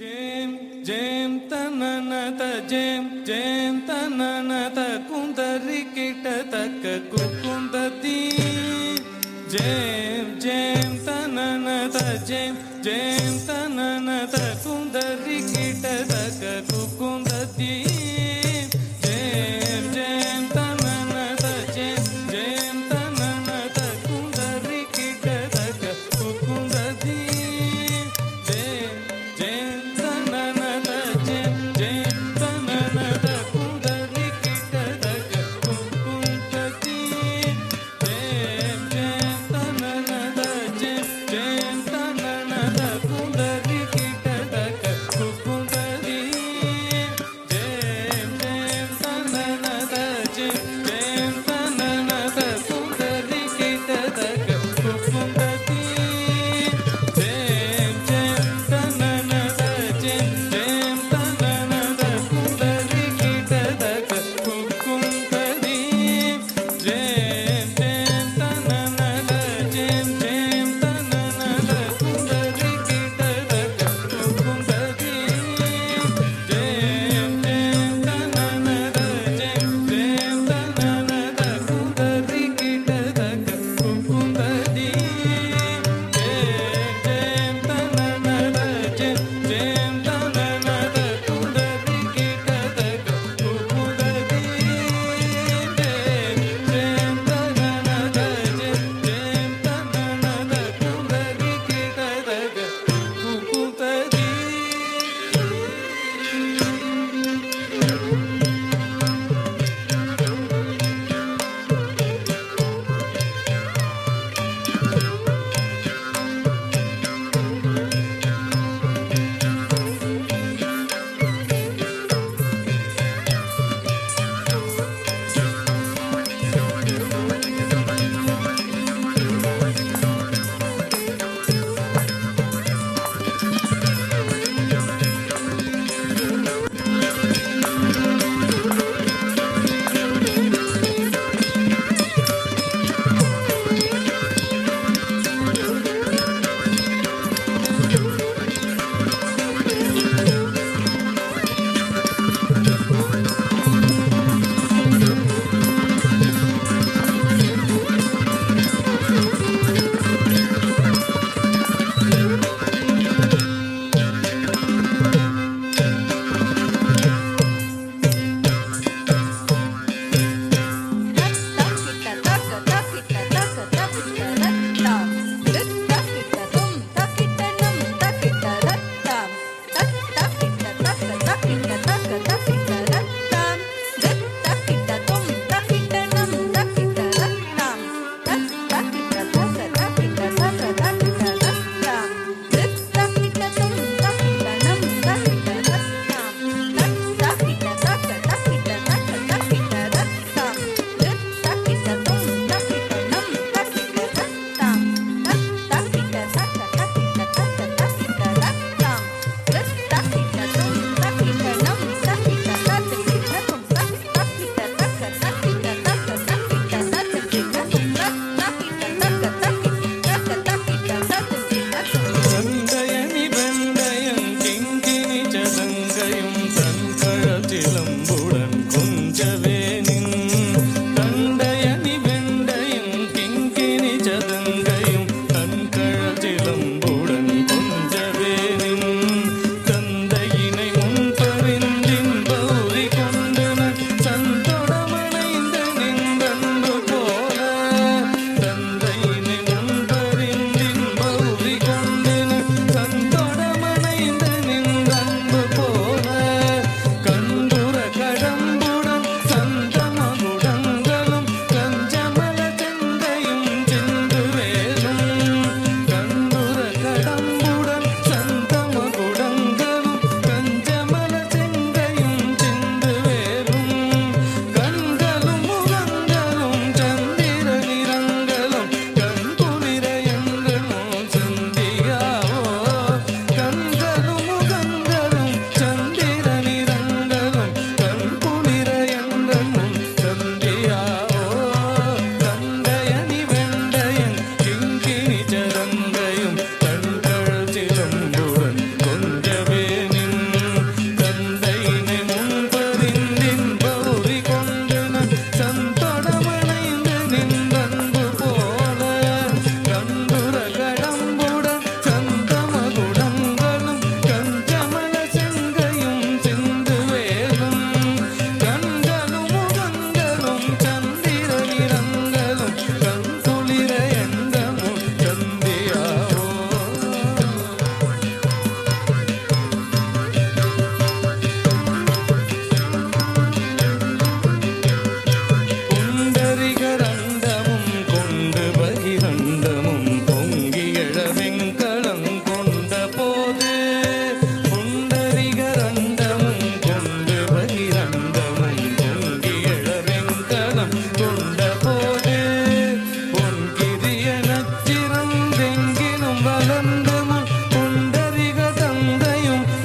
Jem jem tananata jem jem tananata kundari kita takka kukundati jem jem tananata jem jem tananata kundari kita takka kukundati jem jem tananata jem jem tananata kundari kita takka kukundati jem jem tananata jem jem tananata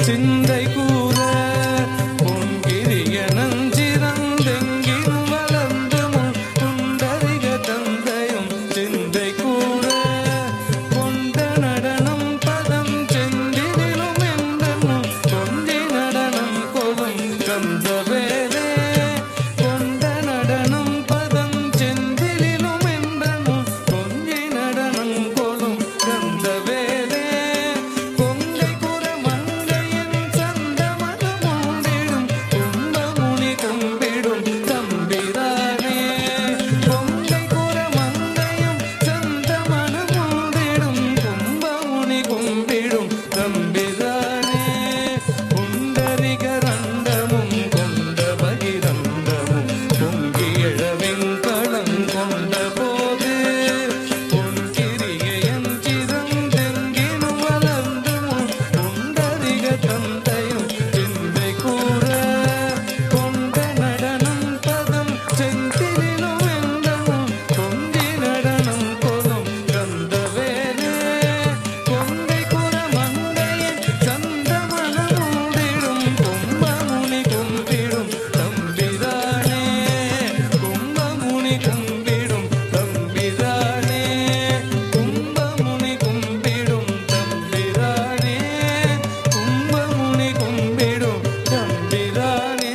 சிந்தை கூற பொன்கிரிய நஞ்சிறந்தெங்கிலும் வளர்ந்து முன் குண்டரிக தந்தையும் சிந்தை கூற கொண்ட நடனம் பதம் செந்திலும் என்றனும் கொண்டி நடனம் கொலும் கந்தவேலே கொண்ட நடனம் பதம் செந்திலும் என்றனும் கொண்டி நடனம் கொலும் கந்தவேலே கொங்கை குற மங்கையின் சந்தமனம் உண்டிடும் கும்பமுனி கும்பிடும் தம்பிரானே கொங்கை குற மங்கையும் சந்தமனம் உண்டிடும் கும்பமுனி கும்பிடும் தம்பிரானே புண்டரிக ரண்டமும் கொண்ட பகிரண்டமும் பொங்கி எழவெங்கலம் கொண்ட போது பொன்கிரியன் சிறந்தெங்கினும் வளர்ந்து முன் புண்டரிக தந்தையும் சிந்தை கூற கொண்ட நடனம் பதம் செந்திலும் என்றனும் கொண்டி நடனம் கொலும் கந்தவேலே கொங்கை குற மங்கையின் சந்தமனம் உண்டிடும் கும்பமுனி கும்பிடும் தம்பிரானே கும்பமுனி கும்பிடும் தம்பிரானே கும்பமுனி கும்பிடும் தம்பிரானே கும்பமுனி கும்பிடும் தம்பிரானே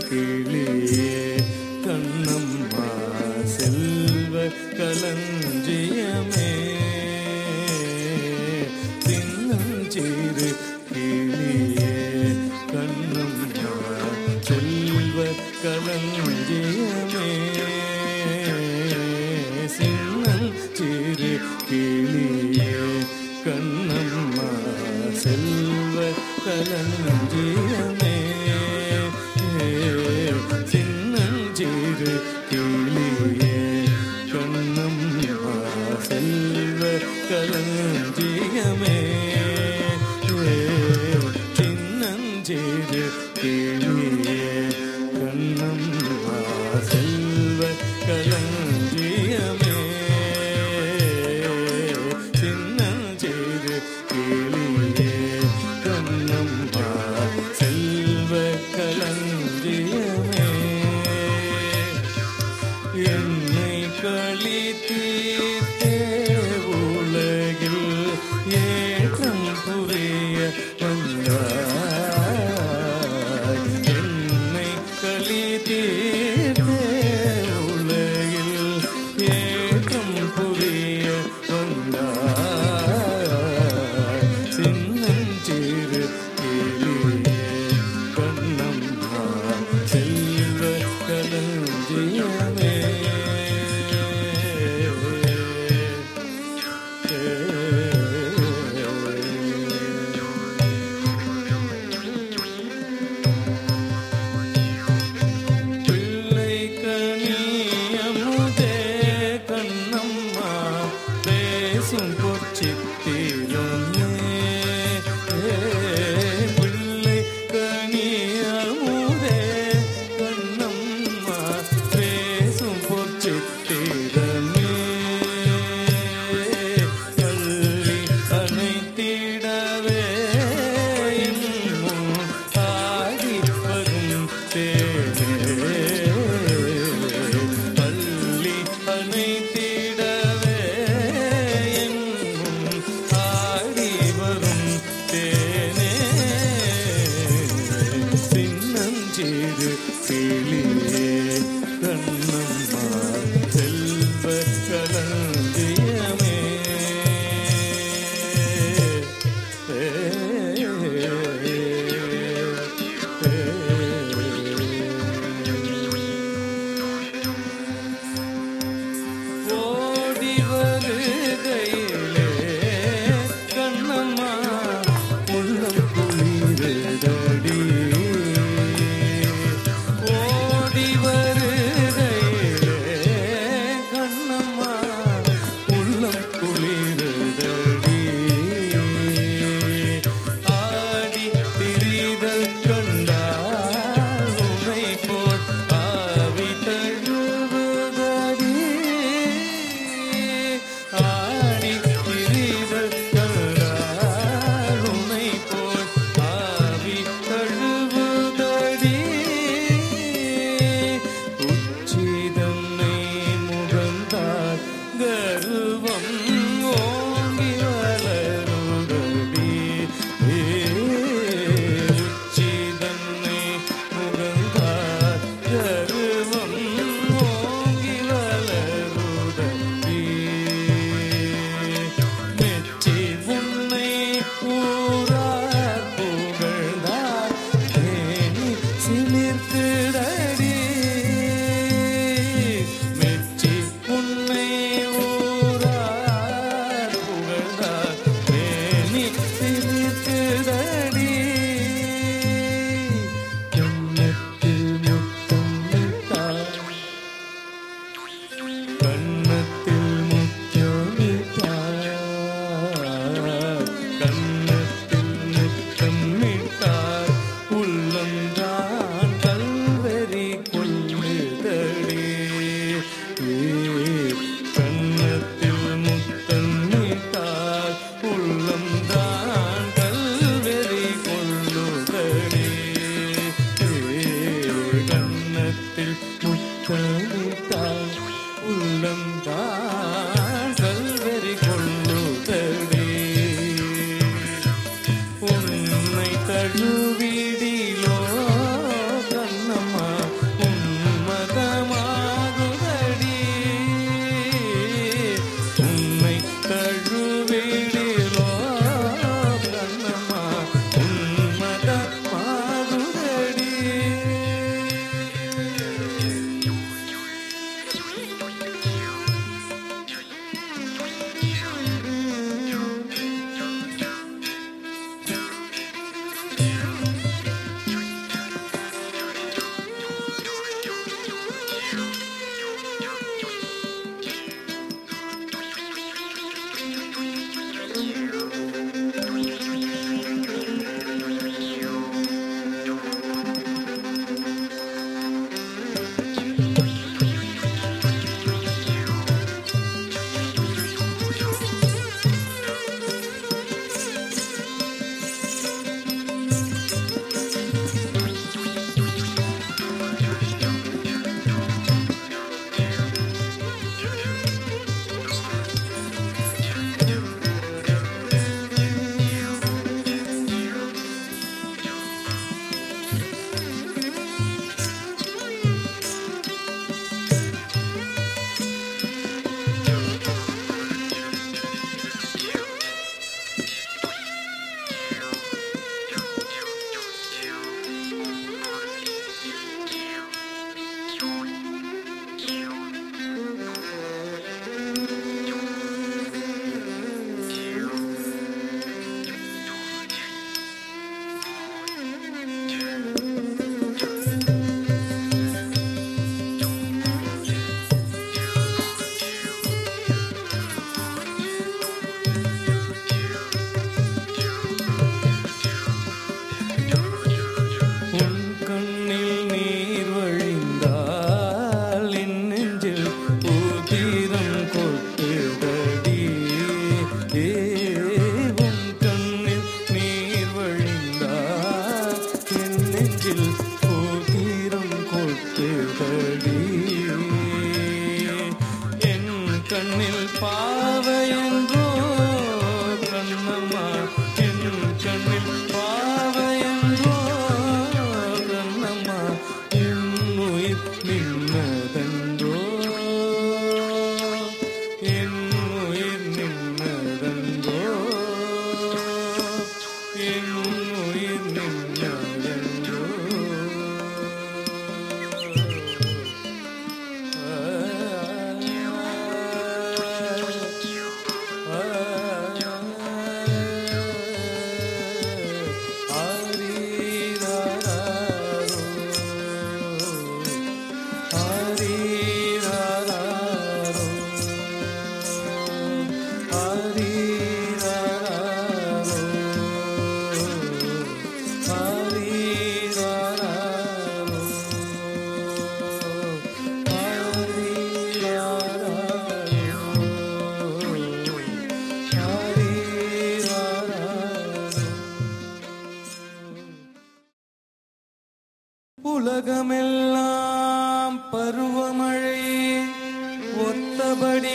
கிளியே கண்ணம்மா செல்வ களஞ்சியமே சின்னஞ்சிறு கிளியே கண்ணம்மா செல்வ களஞ்சியமே சின்னஞ்சிறு கிளியே கண்ணம்மா செல்வ களஞ்சியமே சின்னஞ்சிறு கிளியே கண்ணம்மா செல்வ களஞ்சியமே சின்னஞ்சிறு கிளியே கண்ணம்மா செல்வ களஞ்சியமே சின்னஞ்சிறு கிளியே கண்ணம்மா செல்வ களஞ்சியமே என்னை களித்தீர்த்தே உலகில் ஏற்றம் புரிய வந்தாய் என்னை களித்தீர்த்தே உலகில் ஏற்றம் புரிய வந்தாய் சின்னஞ்சிறு கிளியே கண்ணம்மா செல்வ களஞ்சியமே பிள்ளை கனியமுதே கண்ணம்மா பேசும் பொற்சித்திரமே பிள்ளை கனியமுதே கண்ணம்மா பேசும் பொற்சித்திரமே பள்ளி அணைத்திடவே இன்னும் ஆடி வரும் தேனே பள்ளி அணைத்திடவே இன்னும் ஆடி வரும் தேனே சின்னஞ்சிறு கிளியே கண்ணம்மா செல்வ களஞ்சியமே ஓடி வருகையிலே கண்ணம்மா உள்ளம் குளிருதடி ஓடி வருகையிலே கண்ணம்மா உள்ளம் குளிருதடி ஆடி திரிதல் கண்டால் உனை போல் ஆவி தழுவுதடி ஆடி திரிதல் கண்டால் உனை போல் ஆவி தழுவுதடி உச்சிதன்னை முகந்தால் கருவம் ஓங்கி வளருதடி உச்சிதன்னை முகந்தால் கருவம் ஓங்கி வளருதடி மெச்சி உன்னை ஊரார் புகழ்ந்தார் தேனி சிலிர்க்குதடி மெச்சி உன்னை ஊரார் புகழ்ந்தார் தேனி சிலிர்க்குதடி கண்ணத்தில் முத்தமிட்டார் கண்ணத்தில் முத்தமிட்டார் கண்ணத்தில் முத்தமிட்டார் உள்ளம்தான் கல்வெறி கொள்ளுதடி கண்ணத்தில் முத்தமிட்டார் உள்ளம்தான் கல்வெறி கொள்ளுதடி கண்ணத்தில் முத்தமிட்டார் உள்ளம்தான் கல்வெறி கொள்ளுதடி உன்னை தழுவிடிலோ கண்ணம்மா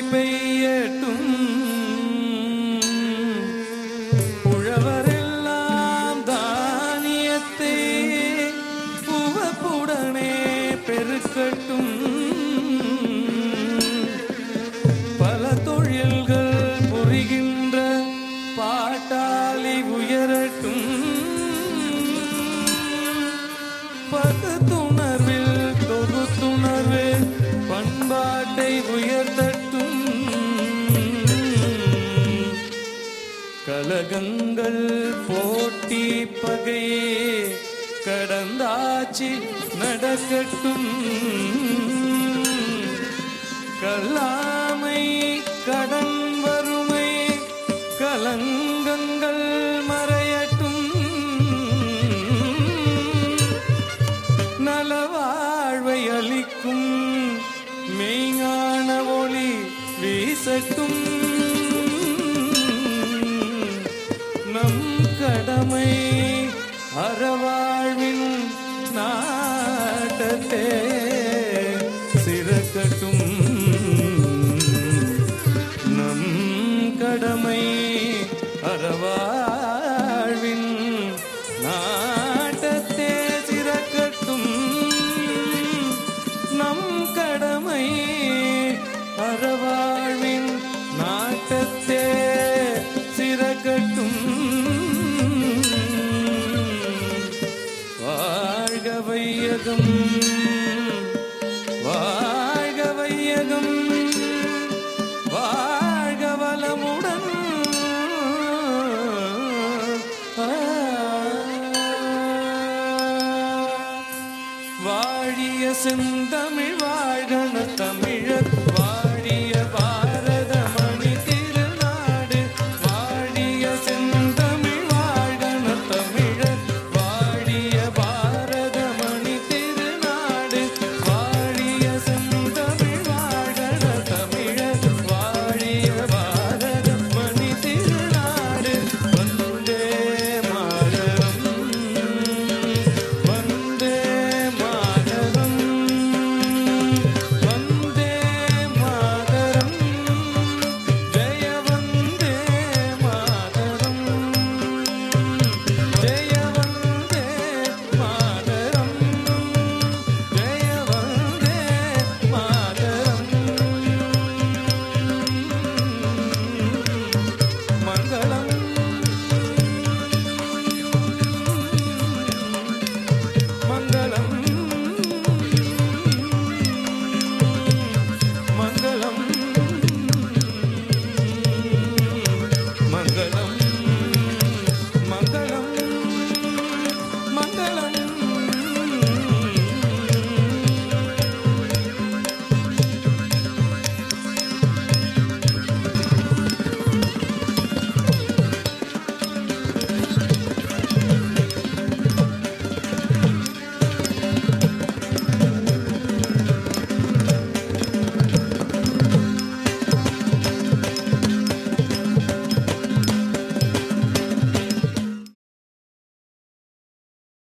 பெய்யட்டும் உழவரெல்லாம் தானியத்தை உவப்புடனே பெருக்கட்டும் பல தொழில்கள் புரிகின்ற பாட்டாளி உயரட்டும் பகுத்துணர்வில் தொகுத்துணர்வு பண்பாட்டை உயர்த்தட்டும் கலகங்கள் போட்டி பகையே கடந்தாச்சி நடக்கட்டும் கல்லாமை கடன் வறுமை கலங்கங்கள் மறையட்டும் நலவாழ்வை அளிக்கும் மெய்ஞான ஒளி வீசட்டும் நம் கடமை அறவாழ்வின் நாட்டத்தே சிறக்கட்டும் நம் கடமை அறவாழ்வின் நாட்டத்தே சிறக்கட்டும் நம் கடமை அறவாழ்வின் நாட்டத்தே சிறக்கட்டும் வாழ்க வையகம் வாழ்க வையகம் வாழ்க வளமுடன் வாழிய செந்தமிழ் வாழ்க